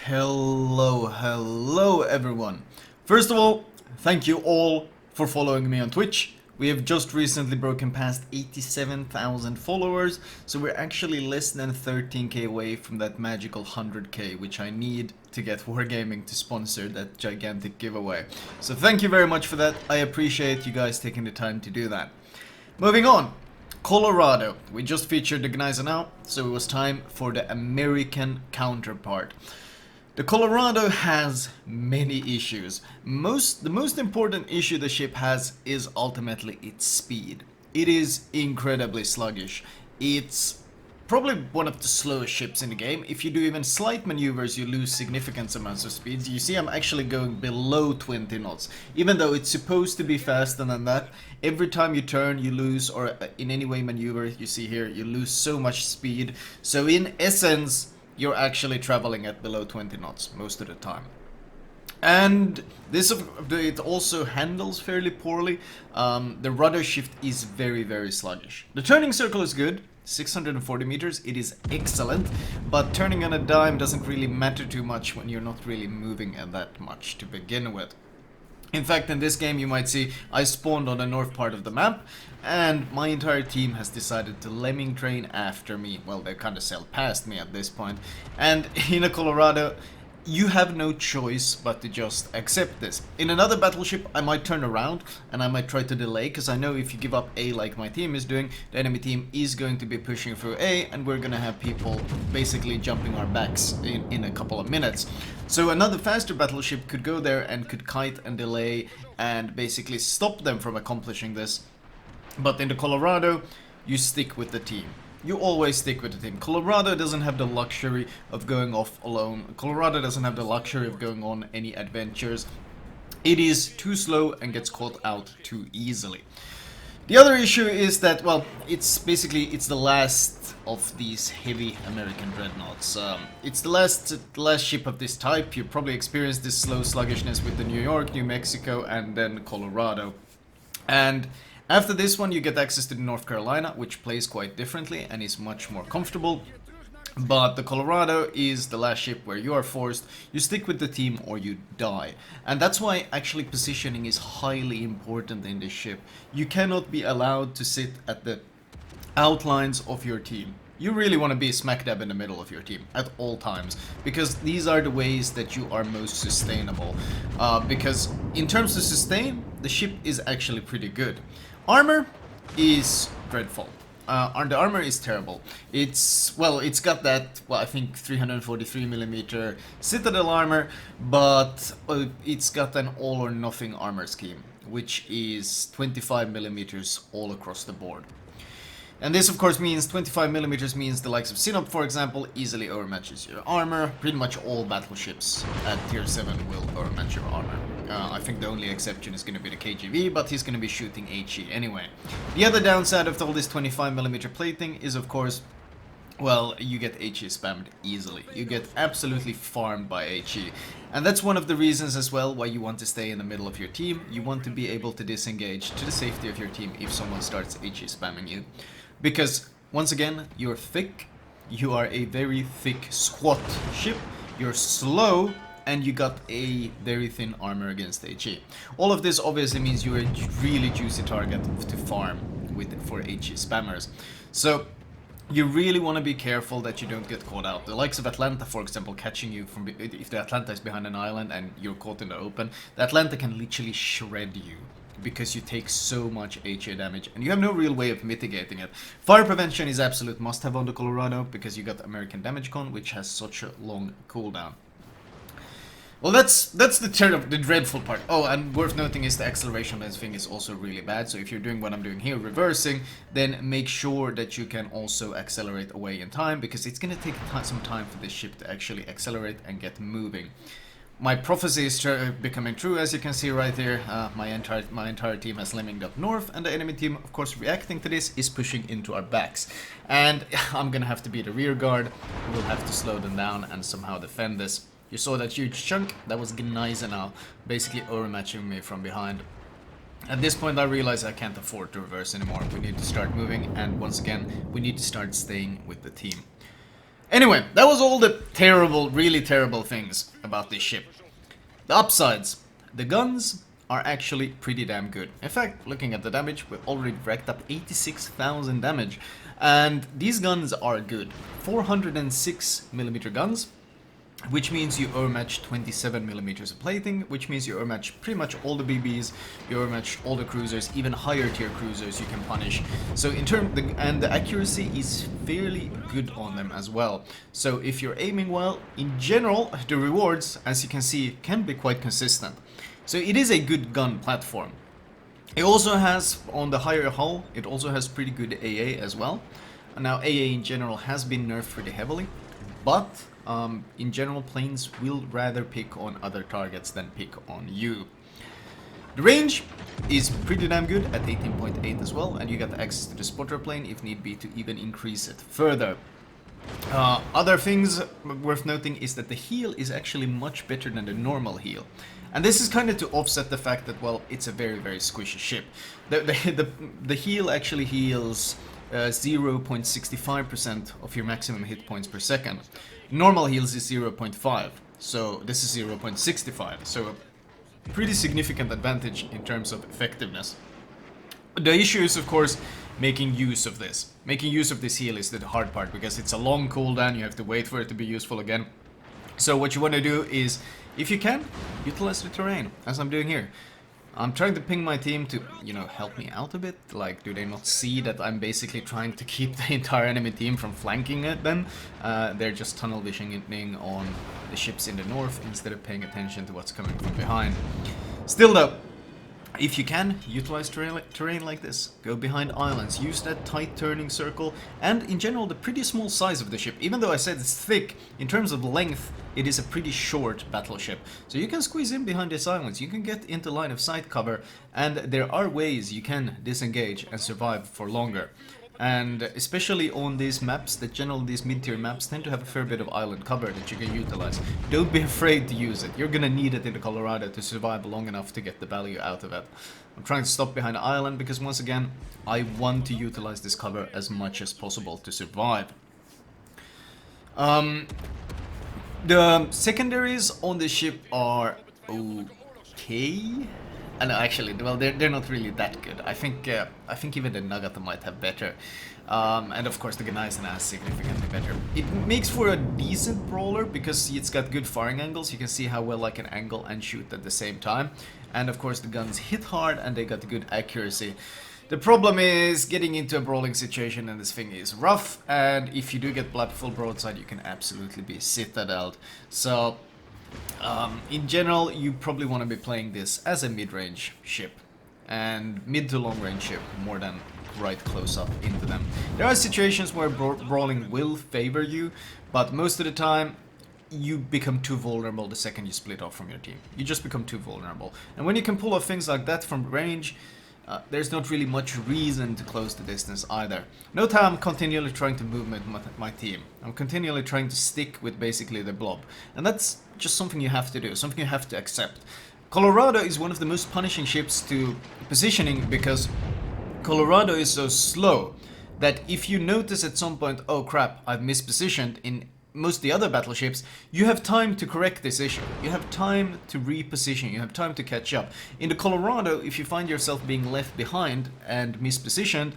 Hello everyone. First of all, thank you all for following me on Twitch. We have just recently broken past 87,000 followers, so we're actually less than 13k away from that magical 100k, which I need to get Wargaming to sponsor that gigantic giveaway. So thank you very much for that. I appreciate you guys taking the time to do that. Moving on. Colorado. We just featured the Gneisenau now, so it was time for the American counterpart. The Colorado has many issues. The most important issue the ship has is ultimately its speed. It is incredibly sluggish. It's probably one of the slowest ships in the game. If you do even slight maneuvers, you lose significant amounts of speed. You see I'm actually going below 20 knots. Even though it's supposed to be faster than that, every time you turn you lose, or in any way maneuver, you see here, you lose so much speed. So in essence, you're actually traveling at below 20 knots most of the time. And it also handles fairly poorly. The rudder shift is very sluggish. The turning circle is good, 640 meters, it is excellent, but turning on a dime doesn't really matter too much when you're not really moving that much to begin with. In fact, in this game you might see I spawned on the north part of the map, and my entire team has decided to lemming train after me. Well, they kind of sailed past me at this point. And in a Colorado, you have no choice but to just accept this. In another battleship, I might turn around and I might try to delay, because I know if you give up A like my team is doing, the enemy team is going to be pushing through A, and we're gonna have people basically jumping our backs in a couple of minutes. So another faster battleship could go there and could kite and delay and basically stop them from accomplishing this. But in the Colorado, you stick with the team. You always stick with the team. Colorado doesn't have the luxury of going off alone. Colorado doesn't have the luxury of going on any adventures. It is too slow and gets caught out too easily. The other issue is that, well, it's the last of these heavy American dreadnoughts. It's the last ship of this type. You probably experienced this slow sluggishness with the New York, New Mexico, and then Colorado. And after this one you get access to the North Carolina, which plays quite differently and is much more comfortable. But the Colorado is the last ship where you are forced, you stick with the team or you die. And that's why actually positioning is highly important in this ship. You cannot be allowed to sit at the outlines of your team. You really want to be smack dab in the middle of your team at all times, because these are the ways that you are most sustainable. Because in terms of sustain, the ship is actually pretty good. Armor is dreadful. The armor is terrible. It's got that, I think 343mm Citadel armor, but it's got an all or nothing armor scheme, which is 25mm all across the board. And this of course means 25mm means the likes of Sinop, for example, easily overmatches your armor. Pretty much all battleships at tier 7 will overmatch your armor. I think the only exception is going to be the KGV, but he's going to be shooting HE anyway. The other downside of all this 25mm plating is of course, well, you get HE spammed easily. You get absolutely farmed by HE. And that's one of the reasons as well why you want to stay in the middle of your team. You want to be able to disengage to the safety of your team if someone starts HE spamming you. Because, once again, you're thick, you are a very thick, squat ship, you're slow, and you got a very thin armor against HE. All of this obviously means you're a really juicy target to farm for HE spammers. So, you really want to be careful that you don't get caught out. The likes of Atlanta, for example, catching you from... If the Atlanta is behind an island and you're caught in the open, the Atlanta can literally shred you, because you take so much HA damage and you have no real way of mitigating it. Fire prevention is absolute must-have on the Colorado, because you got American Damage Con, which has such a long cooldown. Well, that's the dreadful part. Oh, and worth noting is the acceleration lens thing is also really bad. So if you're doing what I'm doing here, reversing, then make sure that you can also accelerate away in time, because it's going to take some time for this ship to actually accelerate and get moving. My prophecy is becoming true, as you can see right here. My entire team has lemminged up north, and the enemy team, of course, reacting to this, is pushing into our backs. And I'm gonna have to be the rear guard. We'll have to slow them down and somehow defend this. You saw that huge chunk? That was Gneisenau, basically overmatching me from behind. At this point I realize I can't afford to reverse anymore. We need to start moving, and once again, we need to start staying with the team. Anyway, that was all the terrible, really terrible things about this ship. The upsides. The guns are actually pretty damn good. In fact, looking at the damage, we've already racked up 86,000 damage. And these guns are good. 406mm guns, which means you overmatch 27mm of plating, which means you overmatch pretty much all the BBs, you overmatch all the cruisers, even higher tier cruisers you can punish. So and the accuracy is fairly good on them as well. So if you're aiming well, in general, the rewards, as you can see, can be quite consistent. So it is a good gun platform. It also has, on the higher hull, it also has pretty good AA as well. Now AA in general has been nerfed pretty heavily, but in general, planes will rather pick on other targets than pick on you. The range is pretty damn good at 18.8 as well, and you get access to the spotter plane if need be to even increase it further. Other things worth noting is that the heal is actually much better than the normal heal. And this is kind of to offset the fact that, well, it's a very, very squishy ship. The heal actually heals 0.65% of your maximum hit points per second. Normal heals is 0.5, so this is 0.65, so a pretty significant advantage in terms of effectiveness. The issue is, of course, making use of this. Making use of this heal is the hard part, because it's a long cooldown, you have to wait for it to be useful again. So what you want to do is, if you can, utilize the terrain, as I'm doing here. I'm trying to ping my team to, you know, help me out a bit. Like, do they not see that I'm basically trying to keep the entire enemy team from flanking at them? They're just tunnel visioning on the ships in the north instead of paying attention to what's coming from behind. Still though, if you can, utilize terrain like this. Go behind islands, use that tight turning circle, and in general the pretty small size of the ship. Even though I said it's thick, in terms of length, it is a pretty short battleship. So you can squeeze in behind these islands, you can get into line of sight cover, and there are ways you can disengage and survive for longer. And especially on these maps, that generally these mid-tier maps tend to have a fair bit of island cover that you can utilize. Don't be afraid to use it. You're gonna need it in the Colorado to survive long enough to get the value out of it. I'm trying to stop behind the island because, once again, I want to utilize this cover as much as possible to survive. The secondaries on the ship are okay. And actually, well, they're not really that good. I think even the Nagata might have better, and of course the Gneisenau has significantly better. It makes for a decent brawler because it's got good firing angles. You can see how well I can angle and shoot at the same time, and of course the guns hit hard and they got good accuracy. The problem is getting into a brawling situation, and this thing is rough. And if you do get full broadside, you can absolutely be citadeled. So. In general, you probably want to be playing this as a mid-range ship, and mid to long-range ship more than right close up into them. There are situations where brawling will favor you, but most of the time you become too vulnerable the second you split off from your team. You just become too vulnerable. And when you can pull off things like that from range, there's not really much reason to close the distance either. Note how I'm continually trying to move my team. I'm continually trying to stick with basically the blob. And that's just something you have to do, something you have to accept. Colorado is one of the most punishing ships to positioning because Colorado is so slow that if you notice at some point, oh crap, I've mispositioned in most of the other battleships, you have time to correct this issue. You have time to reposition, you have time to catch up. In the Colorado, if you find yourself being left behind and mispositioned,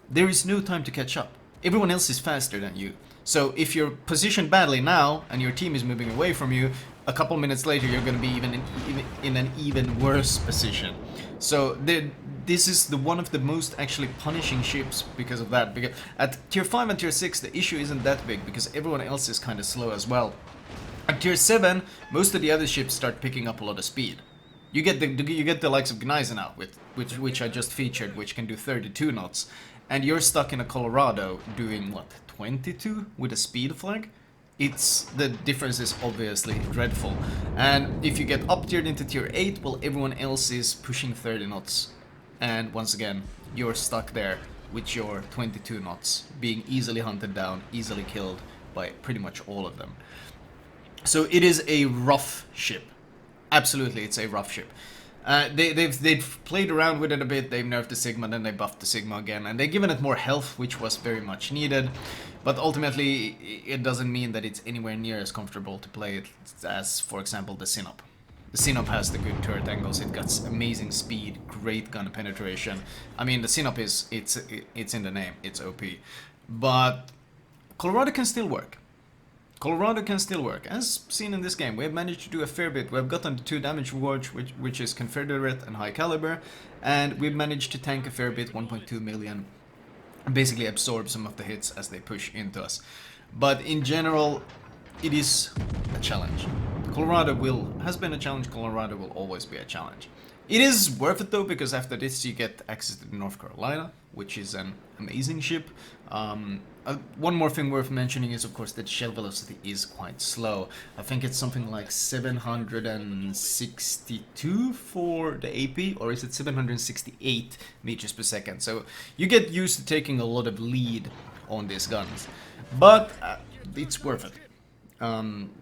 there is no time to catch up. Everyone else is faster than you. So if you're positioned badly now and your team is moving away from you, a couple minutes later you're going to be even in an even worse position. So this is one of the most actually punishing ships because of that. Because at tier 5 and tier 6 the issue isn't that big because everyone else is kind of slow as well. At tier 7 most of the other ships start picking up a lot of speed. You get the likes of Gneisenau, which I just featured, which can do 32 knots, and you're stuck in a Colorado doing what, 22 with a speed flag? The difference is obviously dreadful. And if you get up tiered into tier 8, well, everyone else is pushing 30 knots. And once again, you're stuck there with your 22 knots, being easily hunted down, easily killed by pretty much all of them. So it is a rough ship. Absolutely, it's a rough ship. They've played around with it a bit, they've nerfed the Sigma, then they buffed the Sigma again, and they've given it more health, which was very much needed. But ultimately, it doesn't mean that it's anywhere near as comfortable to play it as, for example, the Sinop. The Sinop has the good turret angles, it got amazing speed, great gun penetration. I mean, the Sinop it's in the name, it's OP. But Colorado can still work. Colorado can still work, as seen in this game. We have managed to do a fair bit. We have gotten the 2 damage rewards, which is Confederate and High Caliber, and we've managed to tank a fair bit, 1.2 million, and basically absorb some of the hits as they push into us. But in general, it is a challenge. Colorado has been a challenge, Colorado will always be a challenge. It is worth it though, because after this you get access to North Carolina, which is an amazing ship. One more thing worth mentioning is of course that shell velocity is quite slow. I think it's something like 762 for the AP, or is it 768 meters per second. So you get used to taking a lot of lead on these guns, but it's worth it.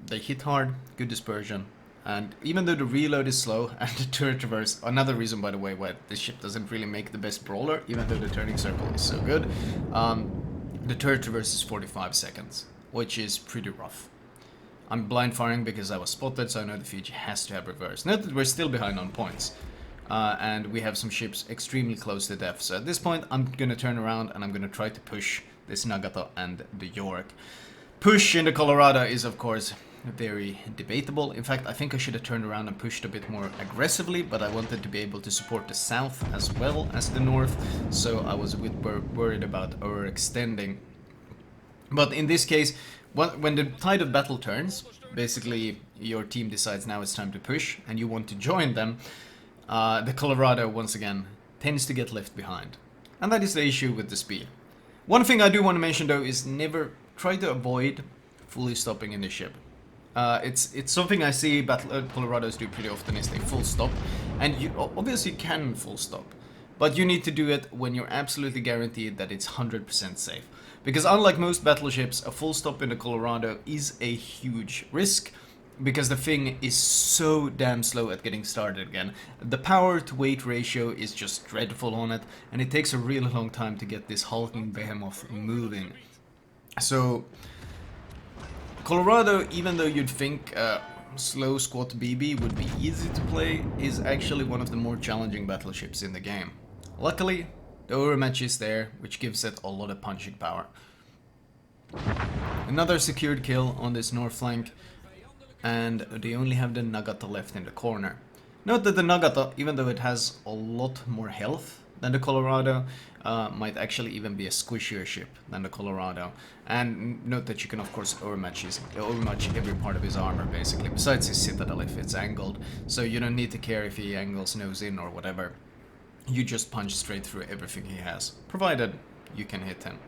They hit hard, good dispersion, and even though the reload is slow and the turret reverse, another reason by the way why this ship doesn't really make the best brawler, even though the turning circle is so good, the turret reverse is 45 seconds, which is pretty rough. I'm blind firing because I was spotted, so I know the Fiji has to have reverse. Note that we're still behind on points, and we have some ships extremely close to death, so at this point I'm gonna turn around and I'm gonna try to push this Nagato and the York. Push in the Colorado is of course very debatable. In fact, I think I should have turned around and pushed a bit more aggressively, but I wanted to be able to support the south as well as the north, so I was a bit worried about overextending. But in this case, when the tide of battle turns, basically your team decides now it's time to push and you want to join them, the Colorado once again tends to get left behind. And that is the issue with the speed. One thing I do want to mention though is never try to avoid fully stopping in the ship. It's something I see Colorados do pretty often, is they full stop, and you obviously can full stop, but you need to do it when you're absolutely guaranteed that it's 100% safe. Because unlike most battleships, a full stop in the Colorado is a huge risk, because the thing is so damn slow at getting started again. The power to weight ratio is just dreadful on it, and it takes a really long time to get this hulking behemoth moving. So Colorado, even though you'd think slow squat BB would be easy to play, is actually one of the more challenging battleships in the game. Luckily, the overmatch is there, which gives it a lot of punching power. Another secured kill on this north flank, and they only have the Nagato left in the corner. Note that the Nagato, even though it has a lot more health than the Colorado, might actually even be a squishier ship than the Colorado. And note that you can of course overmatch every part of his armor basically, besides his citadel if it's angled, so you don't need to care if he angles nose in or whatever. You just punch straight through everything he has, provided you can hit him.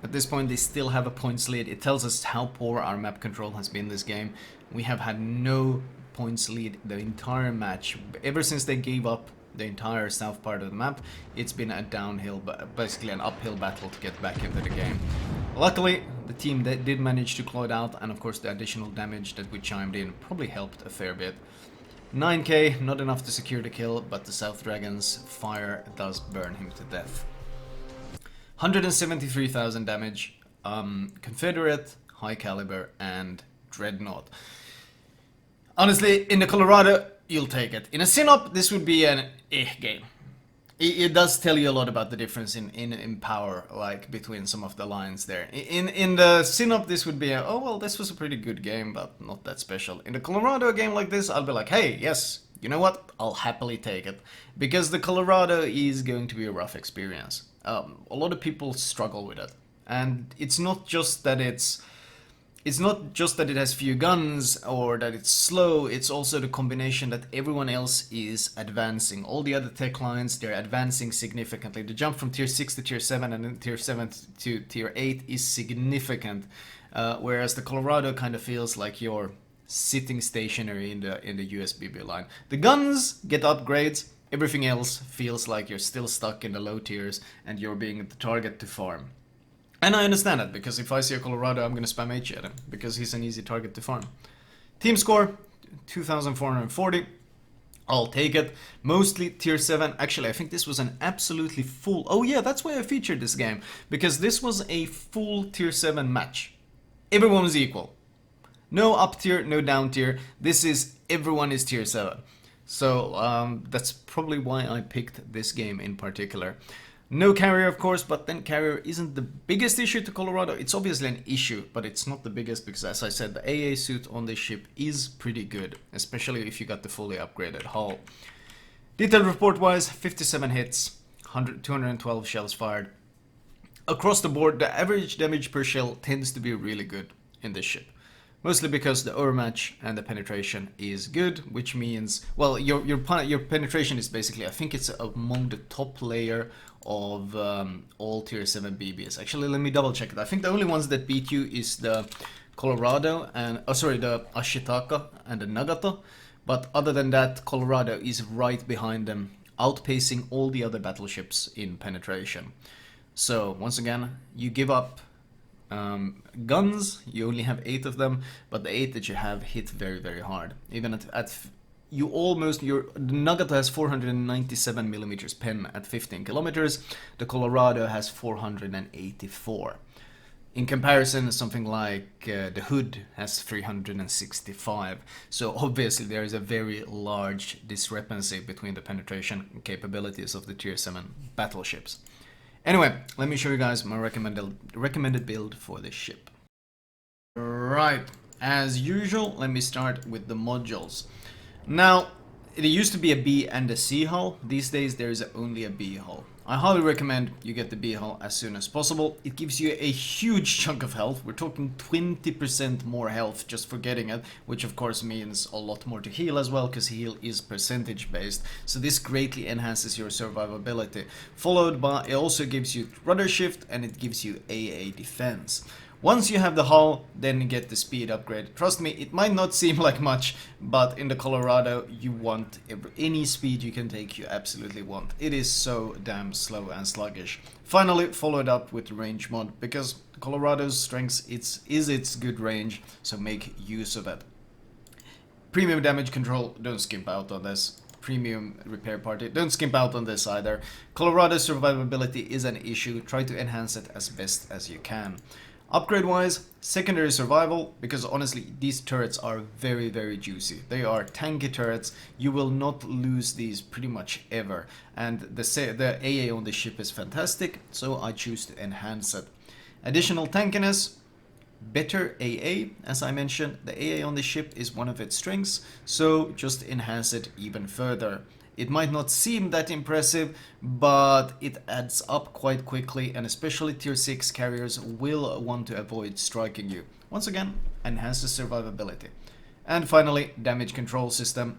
At this point they still have a points lead. It tells us how poor our map control has been this game. We have had no points lead the entire match. Ever since they gave up the entire south part of the map, it's been a downhill, basically an uphill battle to get back into the game. Luckily, the team that did manage to claw it out, and of course the additional damage that we chimed in probably helped a fair bit. 9k, not enough to secure the kill, but the South Dragon's fire does burn him to death. 173,000 damage, Confederate, High Caliber, and Dreadnought. Honestly, in the Colorado, you'll take it. In a Sinop, this would be an game. It does tell you a lot about the difference in power, like between some of the lines there. In the Sinop, this would be a, oh well, this was a pretty good game, but not that special. In the Colorado, a game like this, I'll be like, hey, yes, you know what? I'll happily take it. Because the Colorado is going to be a rough experience. A lot of people struggle with it. And it's not just that it has few guns or that it's slow, it's also the combination that everyone else is advancing. All the other tech lines, they're advancing significantly. The jump from tier 6 to tier 7 and then tier 7 to tier 8 is significant, whereas the Colorado kind of feels like you're sitting stationary in the USBB line. The guns get upgrades, everything else feels like you're still stuck in the low tiers and you're being the target to farm. And I understand that, because if I see a Colorado, I'm going to spam H at him, because he's an easy target to farm. Team score, 2,440. I'll take it. Mostly tier 7. Actually, I think this was an absolutely full... Oh yeah, that's why I featured this game. Because this was a full tier 7 match. Everyone was equal. No up tier, no down tier. This is... Everyone is tier 7. So that's probably why I picked this game in particular. No carrier, of course, but then carrier isn't the biggest issue to Colorado. It's obviously an issue, but it's not the biggest because, as I said, the AA suit on this ship is pretty good, especially if you got the fully upgraded hull. Detail report-wise, 57 hits, 212 shells fired. Across the board, the average damage per shell tends to be really good in this ship. Mostly because the overmatch and the penetration is good, which means, well, your penetration is basically, I think it's among the top layer of all tier 7 BBs. Actually, let me double check it. I think the only ones that beat you is the Colorado and, the Ashitaka and the Nagata. But other than that, Colorado is right behind them, outpacing all the other battleships in penetration. So, once again, you give up guns, you only have 8 of them, but the 8 that you have hit very, very hard. Even at you almost, the Nagata has 497 millimeters pen at 15 kilometers, the Colorado has 484. In comparison, something like the Hood has 365. So obviously there is a very large discrepancy between the penetration capabilities of the tier 7 battleships. Anyway, let me show you guys my recommended build for this ship. Right, as usual, let me start with the modules. Now, it used to be a B and a C hull. These days there is only a B hull. I highly recommend you get the B hull as soon as possible. It gives you a huge chunk of health. We're talking 20% more health just for getting it, which of course means a lot more to heal as well, because heal is percentage based. So this greatly enhances your survivability. Followed by, it also gives you rudder shift and it gives you AA defense. Once you have the hull, then you get the speed upgrade. Trust me, it might not seem like much, but in the Colorado, you want any speed you can take, you absolutely want. It is so damn slow and sluggish. Finally, followed up with range mod, because Colorado's strength is its good range, so make use of it. Premium damage control, don't skimp out on this. Premium repair party, don't skimp out on this either. Colorado's survivability is an issue, try to enhance it as best as you can. Upgrade wise, secondary survival, because honestly these turrets are very, very juicy. They are tanky turrets, you will not lose these pretty much ever, and the AA on the ship is fantastic, so I choose to enhance it. Additional tankiness, better AA, as I mentioned. The AA on the ship is one of its strengths, so just enhance it even further. It might not seem that impressive, but it adds up quite quickly, and especially tier 6 carriers will want to avoid striking you. Once again, enhance the survivability. And finally, damage control system.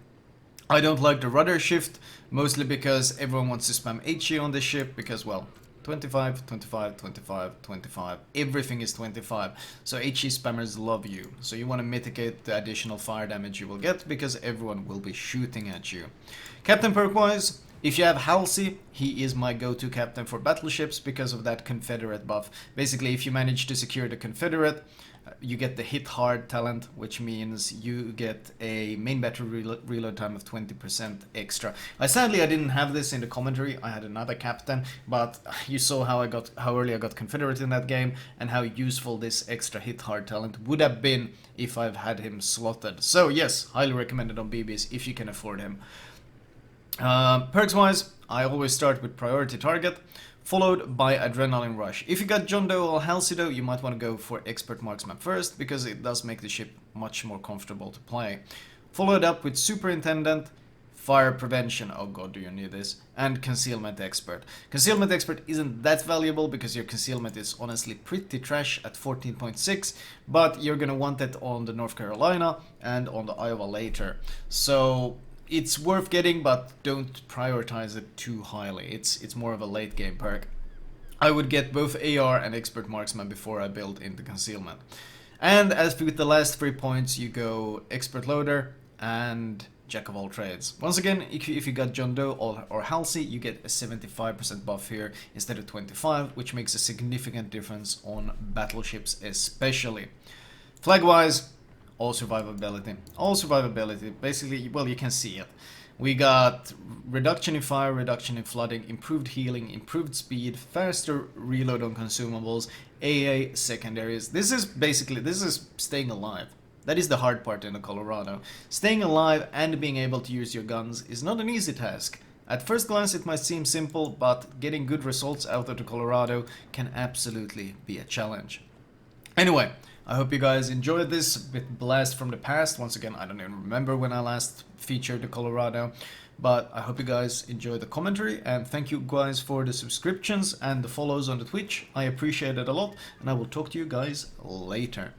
I don't like the rudder shift, mostly because everyone wants to spam HE on this ship, because, well, 25, 25, 25, 25. Everything is 25. So HE spammers love you. So you want to mitigate the additional fire damage you will get, because everyone will be shooting at you. Captain perk wise, if you have Halsey, he is my go-to captain for battleships because of that Confederate buff. Basically, if you manage to secure the Confederate, you get the hit hard talent, which means you get a main battery reload time of 20% extra. Sadly, I didn't have this in the commentary. I had another captain, but you saw how early I got Confederate in that game, and how useful this extra hit hard talent would have been if I've had him slotted. So yes, highly recommended on BBs if you can afford him. Perks wise, I always start with priority target, followed by adrenaline rush. If you got John Doe or Halsey Doe, you might want to go for expert marksman first, because it does make the ship much more comfortable to play. Followed up with superintendent, fire prevention, oh god do you need this, and concealment expert. Concealment expert isn't that valuable because your concealment is honestly pretty trash at 14.6, but you're gonna want it on the North Carolina and on the Iowa later. So it's worth getting, but don't prioritize it too highly. It's more of a late game perk. I would get both AR and expert marksman before I build into concealment. And as with the last 3 points, you go expert loader and jack of all trades. Once again, if you got John Doe or Halsey, you get a 75% buff here instead of 25, which makes a significant difference on battleships especially. Flag wise, all survivability. All survivability, basically, well, you can see it. We got reduction in fire, reduction in flooding, improved healing, improved speed, faster reload on consumables, AA secondaries. This is staying alive. That is the hard part in the Colorado. Staying alive and being able to use your guns is not an easy task. At first glance it might seem simple, but getting good results out of the Colorado can absolutely be a challenge. Anyway, I hope you guys enjoyed this bit blast from the past. Once again, I don't even remember when I last featured the Colorado, but I hope you guys enjoyed the commentary, and thank you guys for the subscriptions and the follows on the Twitch. I appreciate it a lot, and I will talk to you guys later.